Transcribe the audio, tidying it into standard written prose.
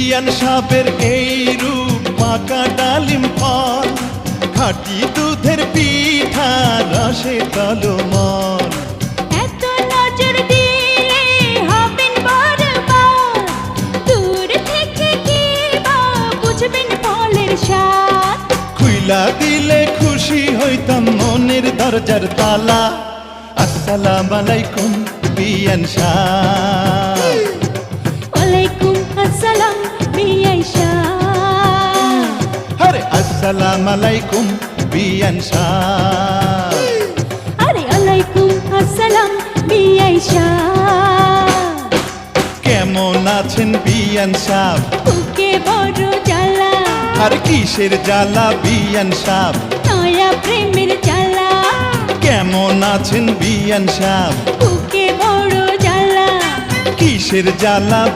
বিয়ান সাহেবের এই রূপ পাকা ডালিম ফল, খাঁটি দুধের পিঠা রসে টলমল। এত নজর দিলে হবেন বারবার, দূর থেকে কি বা বুঝবেন ফলের স্বাদ। খুইলা দিলে খুশি হইতাম মনের দরজার তালা। আসসালাম আলাইকুম বিয়ান সাহেব। ওয়ালাইকুম আসসালাম বিয়াই সাহেব। আরে আসসালাম আলাইকুম বিয়ান সাহেব। আরে ওয়ালাইকুম আসসালাম বিয়াই সাহেব। কেমন আছেন বিয়ান সাহেব? বুকে বড় জ্বালা, আর কিসের জ্বালা বিয়ান সাহেব? নয়া প্রেমের জ্বালা। কেমন আছেন বিয়ান সাহেব? বুকে বড় জ্বালা, কিসের জ্বালা